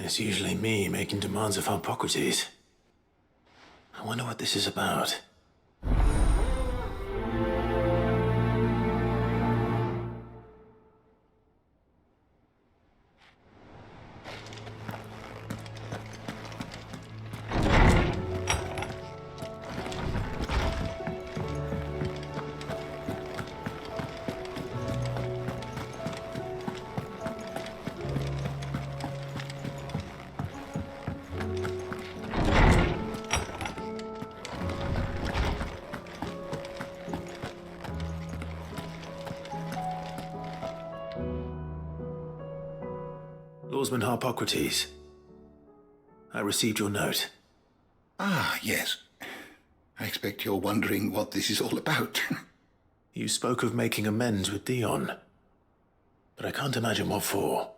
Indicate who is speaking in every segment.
Speaker 1: It's usually me making demands of Hippocrates. I wonder what this is about. Lawsman Hippocrates. I received your note.
Speaker 2: Ah, yes. I expect you're wondering what this is all about.
Speaker 1: You spoke of making amends with Dion, but I can't imagine what for.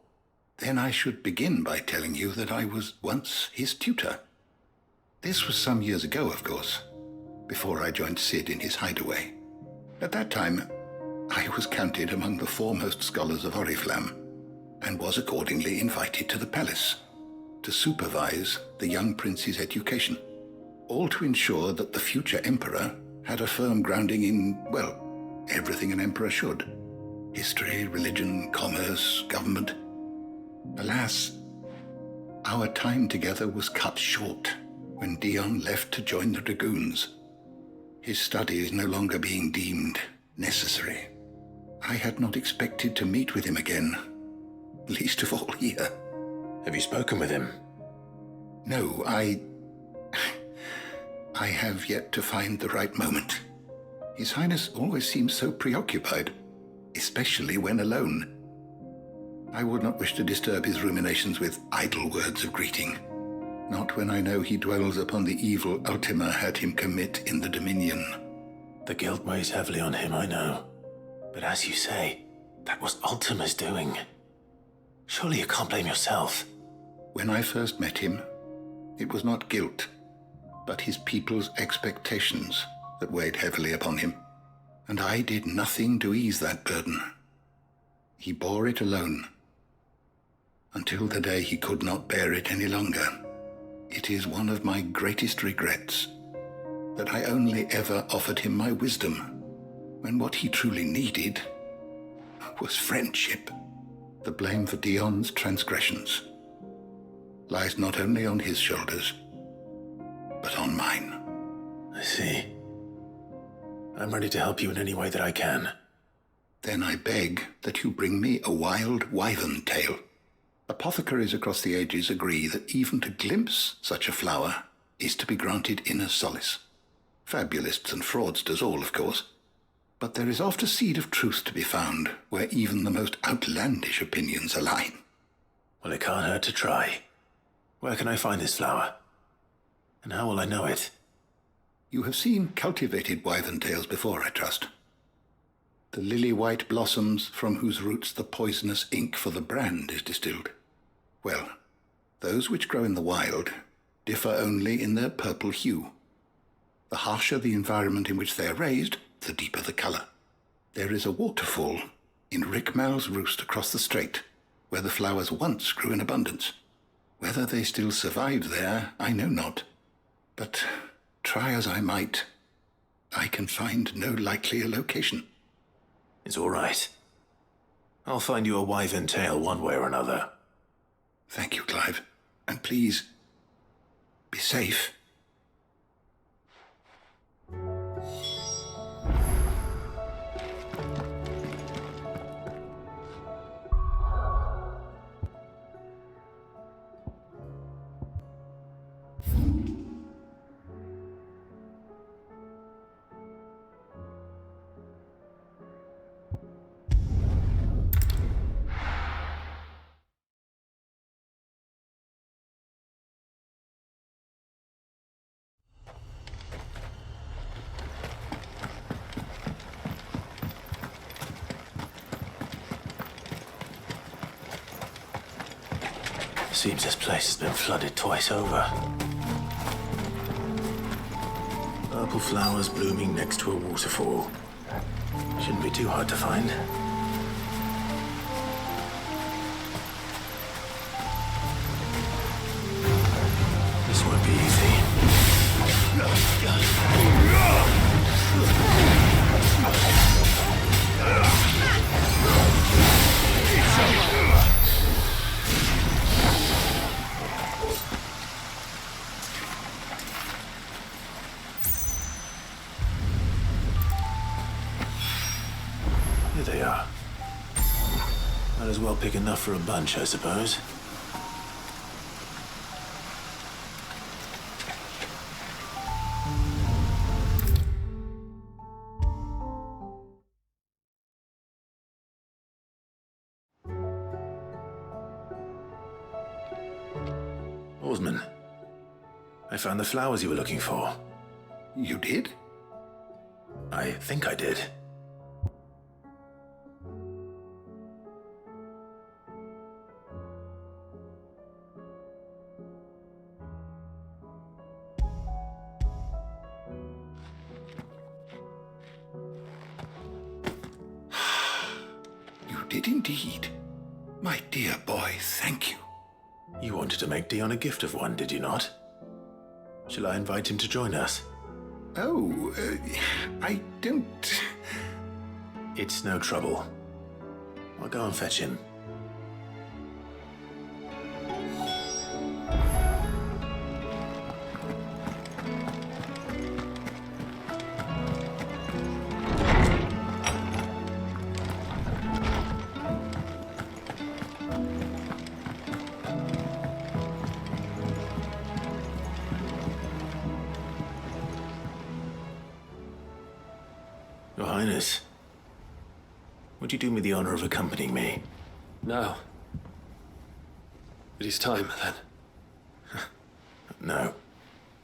Speaker 2: Then I should begin by telling you that I was once his tutor. This was some years ago, of course, before I joined Sid in his hideaway. At that time, I was counted among the foremost scholars of Oriflamme, and was accordingly invited to the palace to supervise the young prince's education, all to ensure that the future emperor had a firm grounding in, well, everything an emperor should. History, religion, commerce, government. Alas, our time together was cut short when Dion left to join the dragoons, his studies no longer being deemed necessary. I had not expected to meet with him again, least of all here.
Speaker 1: Have you spoken with him?
Speaker 2: No, I have yet to find the right moment. His Highness always seems so preoccupied, especially when alone. I would not wish to disturb his ruminations with idle words of greeting, not when I know he dwells upon the evil Ultima had him commit in the Dominion.
Speaker 1: The guilt weighs heavily on him, I know. But as you say, that was Ultima's doing. Surely you can't blame yourself.
Speaker 2: When I first met him, it was not guilt, but his people's expectations that weighed heavily upon him, and I did nothing to ease that burden. He bore it alone, until the day he could not bear it any longer. It is one of my greatest regrets that I only ever offered him my wisdom, when what he truly needed was friendship. The blame for Dion's transgressions lies not only on his shoulders, but on mine.
Speaker 1: I see. I'm ready to help you in any way that I can.
Speaker 2: Then I beg that you bring me a wild wyvern tail. Apothecaries across the ages agree that even to glimpse such a flower is to be granted inner solace. Fabulists and fraudsters all, of course. But there is oft a seed of truth to be found where even the most outlandish opinions align.
Speaker 1: Well, it can't hurt to try. Where can I find this flower? And how will I know it?
Speaker 2: You have seen cultivated wyvern tails before, I trust. The lily-white blossoms from whose roots the poisonous ink for the brand is distilled. Well, those which grow in the wild differ only in their purple hue. The harsher the environment in which they are raised, the deeper the color. There is a waterfall in Rickmal's roost across the strait, where the flowers once grew in abundance. Whether they still survive there, I know not. But try as I might, I can find no likelier location.
Speaker 1: It's all right. I'll find you a wyvern tail one way or another.
Speaker 2: Thank you, Clive. And please, be safe.
Speaker 1: Seems this place has been flooded twice over. Purple flowers blooming next to a waterfall. Shouldn't be too hard to find. Here they are. Might as well pick enough for a bunch, I suppose. Oarsman, I found the flowers you were looking for.
Speaker 2: You did?
Speaker 1: I think I did.
Speaker 2: You did indeed. My dear boy, thank you.
Speaker 1: You wanted to make Dion a gift of one, did you not? Shall I invite him to join us?
Speaker 2: Oh, I don't...
Speaker 1: It's no trouble. I'll go and fetch him. Your Highness, would you do me the honor of accompanying me?
Speaker 3: Now. It is time, then.
Speaker 1: No,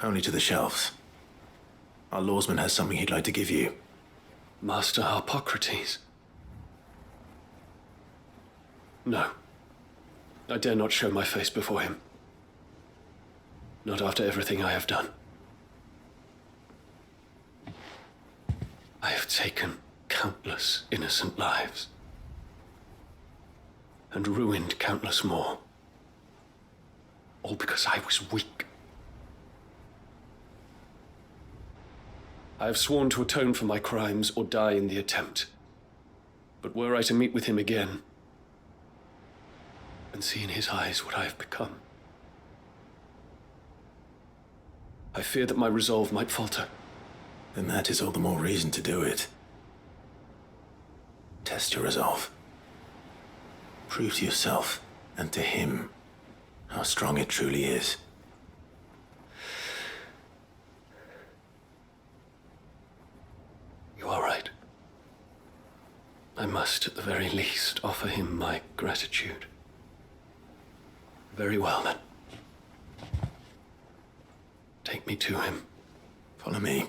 Speaker 1: only to the shelves. Our lawsman has something he'd like to give you.
Speaker 3: Master Harpocrates. No. I dare not show my face before him. Not after everything I have done. I have taken countless innocent lives. And ruined countless more. All because I was weak. I have sworn to atone for my crimes or die in the attempt. But were I to meet with him again, and see in his eyes what I have become, I fear that my resolve might falter.
Speaker 1: Then that is all the more reason to do it. Test your resolve. Prove to yourself and to him how strong it truly is.
Speaker 3: You are right. I must, at the very least, offer him my gratitude. Very well, then. Take me to him.
Speaker 1: Follow me.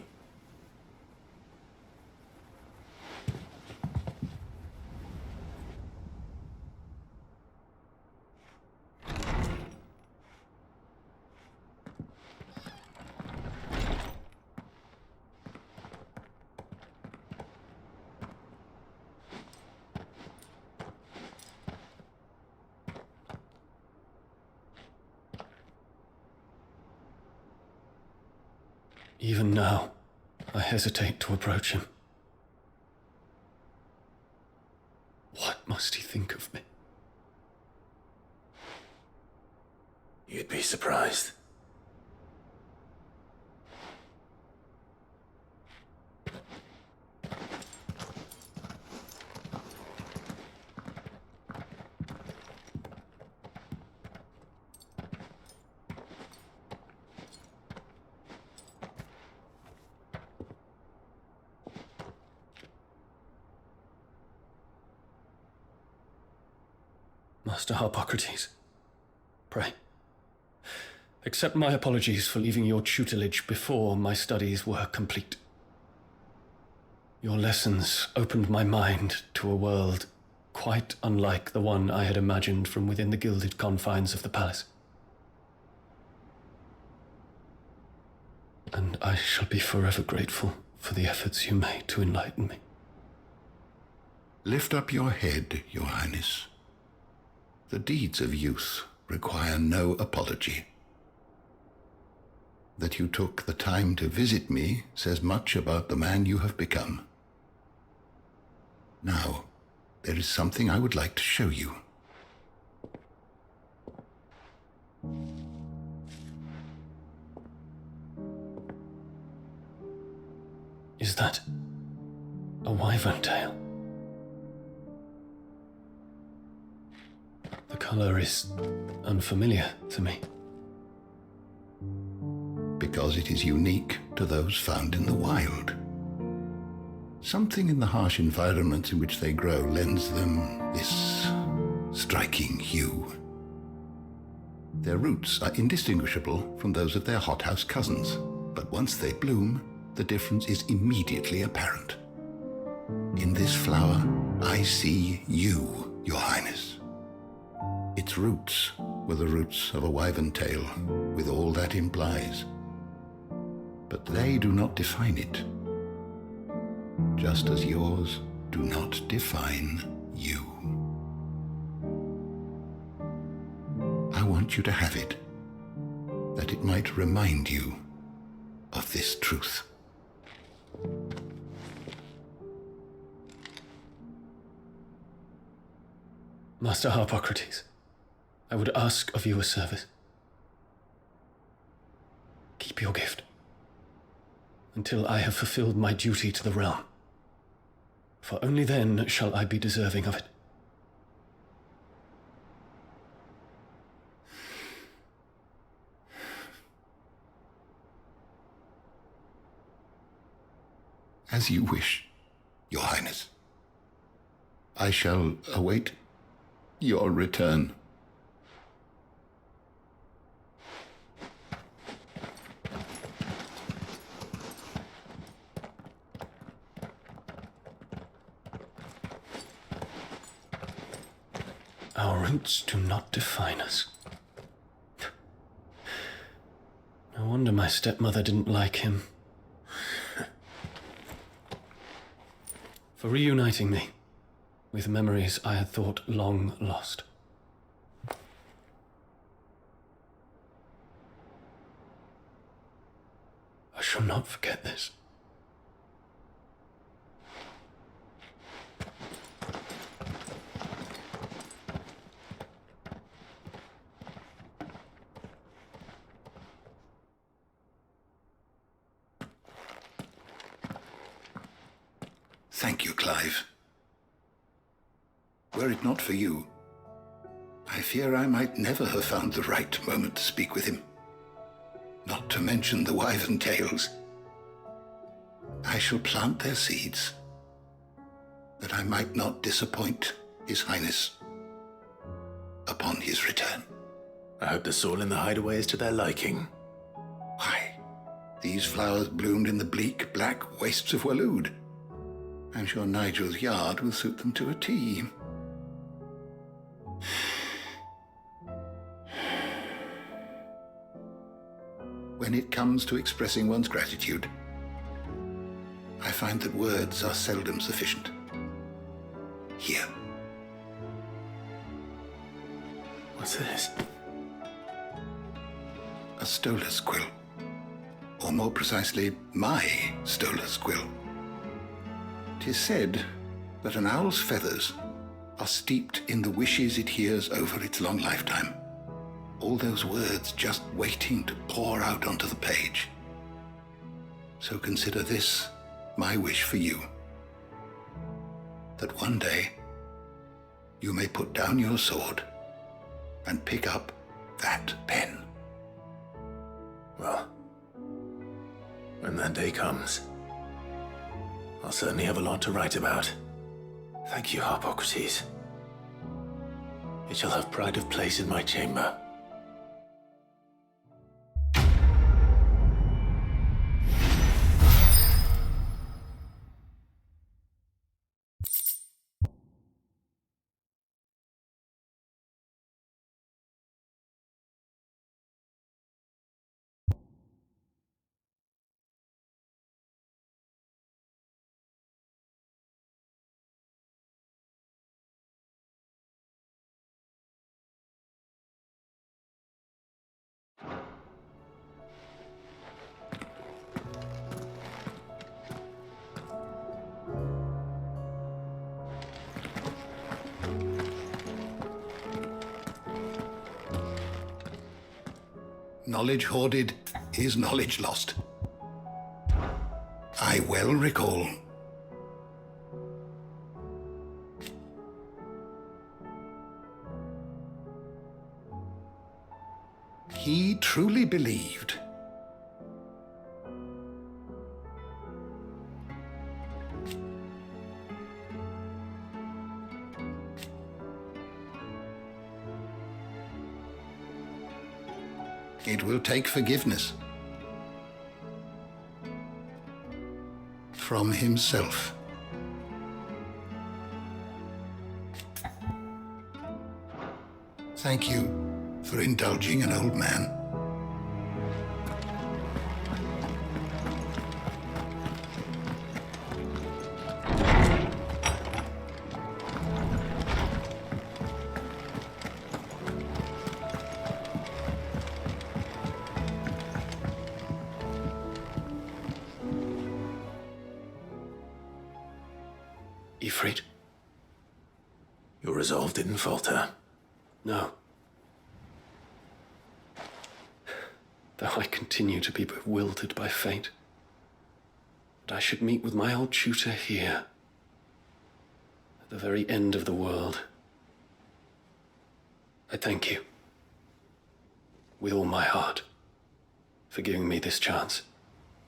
Speaker 3: Even now, I hesitate to approach him. What must he think of me?
Speaker 1: You'd be surprised.
Speaker 3: Master Harpocrates, pray, accept my apologies for leaving your tutelage before my studies were complete. Your lessons opened my mind to a world quite unlike the one I had imagined from within the gilded confines of the palace. And I shall be forever grateful for the efforts you made to enlighten me.
Speaker 2: Lift up your head, Your Highness. The deeds of youth require no apology. That you took the time to visit me says much about the man you have become. Now, there is something I would like to show you.
Speaker 3: Is that a wyvern tail? color is unfamiliar to me.
Speaker 2: Because it is unique to those found in the wild. Something in the harsh environments in which they grow lends them this striking hue. Their roots are indistinguishable from those of their hothouse cousins, but once they bloom, the difference is immediately apparent. In this flower, I see you, Your Highness. Its roots were the roots of a wyvern tail, with all that implies. But they do not define it, just as yours do not define you. I want you to have it, that it might remind you of this truth.
Speaker 3: Master Harpocrates, I would ask of you a service. Keep your gift until I have fulfilled my duty to the realm, for only then shall I be deserving of it.
Speaker 2: As you wish, Your Highness. I shall await your return.
Speaker 3: Our roots do not define us. No wonder my stepmother didn't like him. For reuniting me with memories I had thought long lost. I shall not forget this.
Speaker 2: Thank you, Clive. Were it not for you, I fear I might never have found the right moment to speak with him. Not to mention the wyvern tales. I shall plant their seeds, that I might not disappoint His Highness upon his return.
Speaker 1: I hope the soil in the hideaway is to their liking.
Speaker 2: Why, these flowers bloomed in the bleak, black wastes of Waloed. I'm sure Nigel's yard will suit them to a T. When it comes to expressing one's gratitude, I find that words are seldom sufficient. Here.
Speaker 1: What's this?
Speaker 2: A stolas quill. Or more precisely, my stolas quill. 'Tis said that an owl's feathers are steeped in the wishes it hears over its long lifetime. All those words just waiting to pour out onto the page. So consider this my wish for you. That one day you may put down your sword and pick up that pen.
Speaker 1: Well, when that day comes, I'll certainly have a lot to write about. Thank you, Harpocrates. It shall have pride of place in my chamber.
Speaker 2: Knowledge hoarded is knowledge lost. I well recall. he truly believed. It will take forgiveness from himself. Thank you for indulging an old man.
Speaker 3: Ifrit?
Speaker 1: Your resolve didn't falter.
Speaker 3: No. Though I continue to be bewildered by fate, that I should meet with my old tutor here, at the very end of the world. I thank you, with all my heart, for giving me this chance.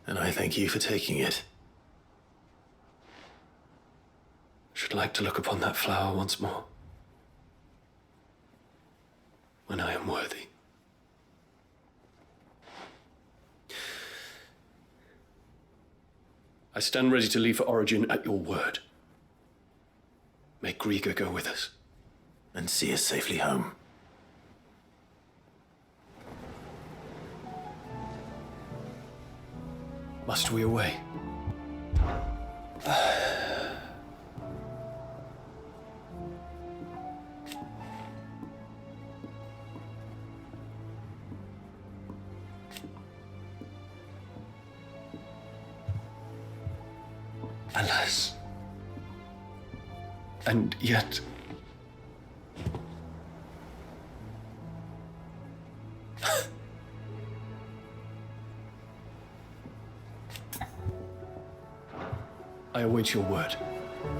Speaker 1: And I thank you for taking it.
Speaker 3: I should like to look upon that flower once more, when I am worthy. I stand ready to leave for Origin at your word. May Grieger go with us.
Speaker 1: And see us safely home.
Speaker 3: Must we away? Alas. And yet... I await your word.